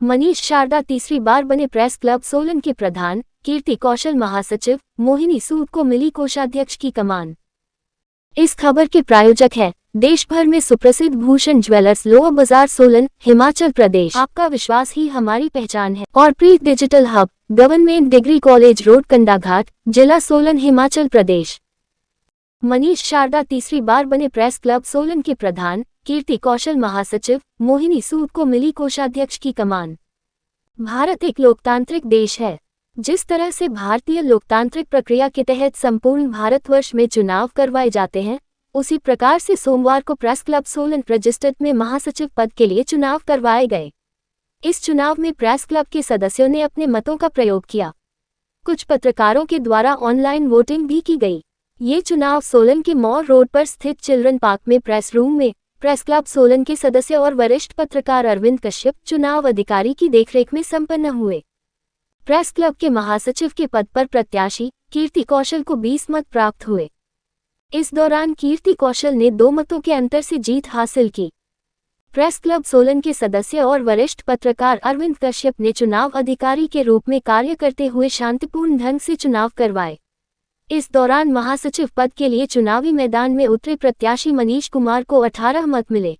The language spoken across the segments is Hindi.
मनीष शारदा तीसरी बार बने प्रेस क्लब सोलन के प्रधान, कीर्ति कौशल महासचिव, मोहिनी सूद को मिली कोषाध्यक्ष की कमान। इस खबर के प्रायोजक हैं देश भर में सुप्रसिद्ध भूषण ज्वेलर्स, लोअर बाजार सोलन, हिमाचल प्रदेश। आपका विश्वास ही हमारी पहचान है। और Preet digital hub, government degree college road, Kandaghat, जिला सोलन, हिमाचल प्रदेश। मनीष शारदा तीसरी बार बने प्रेस क्लब सोलन के प्रधान, कीर्ति कौशल महासचिव, मोहिनी सूद को मिली कोषाध्यक्ष की कमान। भारत एक लोकतांत्रिक देश है। जिस तरह से भारतीय लोकतांत्रिक प्रक्रिया के तहत संपूर्ण भारतवर्ष में चुनाव करवाए जाते हैं, उसी प्रकार से सोमवार को प्रेस क्लब सोलन रजिस्टर्ड में महासचिव पद के लिए चुनाव करवाए गए। इस चुनाव में प्रेस क्लब के सदस्यों ने अपने मतों का प्रयोग किया। कुछ पत्रकारों के द्वारा ऑनलाइन वोटिंग भी की गई। ये चुनाव सोलन के मॉल रोड पर स्थित चिल्ड्रन पार्क में प्रेस रूम में प्रेस क्लब सोलन के सदस्य और वरिष्ठ पत्रकार अरविंद कश्यप, चुनाव अधिकारी की देखरेख में संपन्न हुए। प्रेस क्लब के महासचिव के पद पर प्रत्याशी कीर्ति कौशल को 20 मत प्राप्त हुए। इस दौरान कीर्ति कौशल ने 2 मतों के अंतर से जीत हासिल की। प्रेस क्लब सोलन के सदस्य और वरिष्ठ पत्रकार अरविंद कश्यप ने चुनाव अधिकारी के रूप में कार्य करते हुए शांतिपूर्ण ढंग से चुनाव करवाए। इस दौरान महासचिव पद के लिए चुनावी मैदान में उतरे प्रत्याशी मनीष कुमार को 18 मत मिले।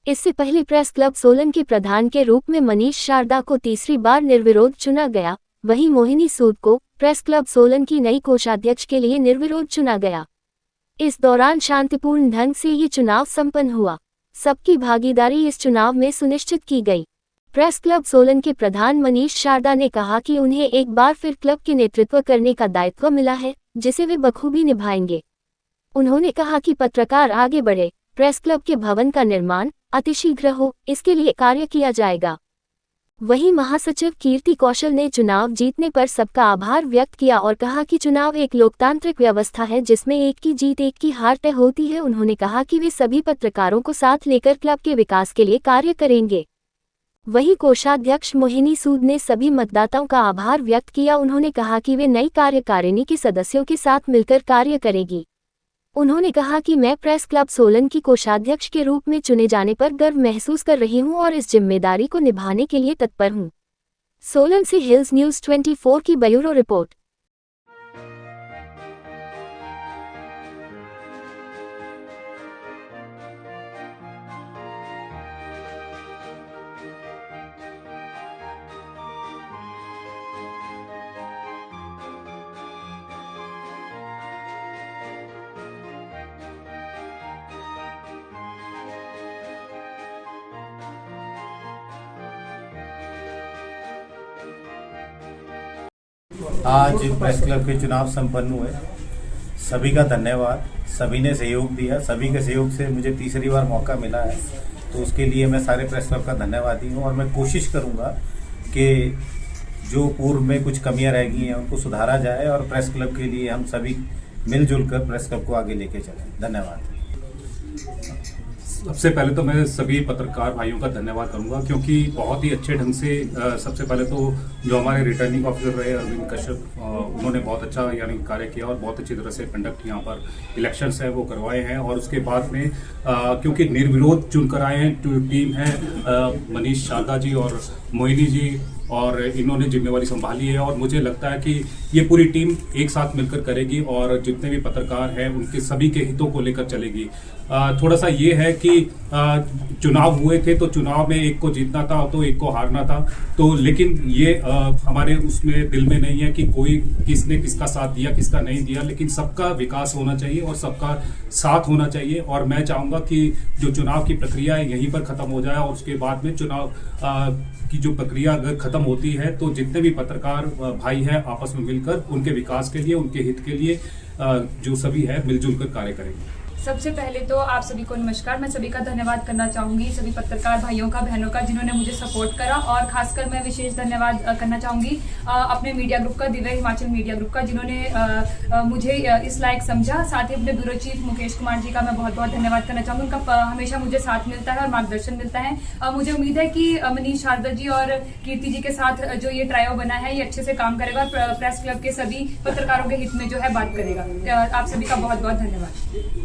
इससे पहले प्रेस क्लब सोलन के प्रधान के रूप में मनीष शारदा को तीसरी बार निर्विरोध चुना गया। वहीं मोहिनी सूद को प्रेस क्लब सोलन की नई कोषाध्यक्ष के लिए निर्विरोध चुना गया। इस दौरान शांतिपूर्ण ढंग से ये चुनाव संपन्न हुआ। सबकी भागीदारी इस चुनाव में सुनिश्चित की गई। प्रेस क्लब सोलन के प्रधान मनीष शारदा ने कहा कि उन्हें एक बार फिर क्लब के नेतृत्व करने का दायित्व मिला है, जिसे वे बखूबी निभाएंगे। उन्होंने कहा कि पत्रकार आगे बढ़े, प्रेस क्लब के भवन का निर्माण अतिशीघ्र हो, इसके लिए कार्य किया जाएगा। वहीं महासचिव कीर्ति कौशल ने चुनाव जीतने पर सबका आभार व्यक्त किया और कहा कि चुनाव एक लोकतांत्रिक व्यवस्था है जिसमें एक की जीत एक की हार तय होती है। उन्होंने कहा कि वे सभी पत्रकारों को साथ लेकर क्लब के विकास के लिए कार्य करेंगे। वहीं कोषाध्यक्ष मोहिनी सूद ने सभी मतदाताओं का आभार व्यक्त किया। उन्होंने कहा कि वे नई कार्यकारिणी के सदस्यों के साथ मिलकर कार्य करेगी। उन्होंने कहा कि मैं प्रेस क्लब सोलन की कोषाध्यक्ष के रूप में चुने जाने पर गर्व महसूस कर रही हूं और इस जिम्मेदारी को निभाने के लिए तत्पर हूं। सोलन से हिल्स न्यूज़ 24 की ब्यूरो रिपोर्ट। आज प्रेस क्लब के चुनाव संपन्न हुए। सभी का धन्यवाद। सभी ने सहयोग दिया। सभी के सहयोग से मुझे तीसरी बार मौका मिला है, तो उसके लिए मैं सारे प्रेस क्लब का धन्यवादी हूँ। और मैं कोशिश करूँगा कि जो पूर्व में कुछ कमियाँ रह गई हैं उनको सुधारा जाए और प्रेस क्लब के लिए हम सभी मिलजुल कर प्रेस क्लब को आगे लेके चलें। धन्यवाद। सबसे पहले तो मैं सभी पत्रकार भाइयों का धन्यवाद करूंगा, क्योंकि बहुत ही अच्छे ढंग से सबसे पहले तो जो हमारे रिटर्निंग ऑफिसर रहे अरविंद कश्यप, उन्होंने बहुत अच्छा यानी कार्य किया और बहुत अच्छी तरह से कंडक्ट यहाँ पर इलेक्शंस है वो करवाए हैं। और उसके बाद में क्योंकि निर्विरोध चुनकर आए हैं, टीम है मनीष शारदा जी और मोहिनी जी, और इन्होंने जिम्मेवारी संभाली है। और मुझे लगता है कि ये पूरी टीम एक साथ मिलकर करेगी और जितने भी पत्रकार हैं उनके सभी के हितों को लेकर चलेगी। थोड़ा सा ये है कि चुनाव हुए थे तो चुनाव में एक को जीतना था तो एक को हारना था, तो लेकिन ये हमारे उसमें दिल में नहीं है कि कोई किसने किसका साथ दिया किसका नहीं दिया, लेकिन सबका विकास होना चाहिए और सबका साथ होना चाहिए। और मैं चाहूँगा कि जो चुनाव की प्रक्रिया है यहीं पर ख़त्म हो जाए और उसके बाद में चुनाव की जो प्रक्रिया अगर खत्म होती है तो जितने भी पत्रकार भाई हैं आपस में मिलकर उनके विकास के लिए, उनके हित के लिए जो सभी है मिलजुल कर कार्य करेंगे। सबसे पहले तो आप सभी को नमस्कार। मैं सभी का धन्यवाद करना चाहूँगी, सभी पत्रकार भाइयों का, बहनों का, जिन्होंने मुझे सपोर्ट करा। और खासकर मैं विशेष धन्यवाद करना चाहूँगी अपने मीडिया ग्रुप का, दिव्य हिमाचल मीडिया ग्रुप का, जिन्होंने मुझे इस लायक समझा। साथ ही अपने ब्यूरो चीफ मुकेश कुमार जी का मैं बहुत बहुत धन्यवाद करना चाहूँगी। उनका हमेशा मुझे साथ मिलता है और मार्गदर्शन मिलता है। मुझे उम्मीद है कि मनीष शारदा जी और कीर्ति जी के साथ जो ये ट्रायो बना है ये अच्छे से काम करेगा, प्रेस क्लब के सभी पत्रकारों के हित में जो है बात करेगा। आप सभी का बहुत बहुत धन्यवाद।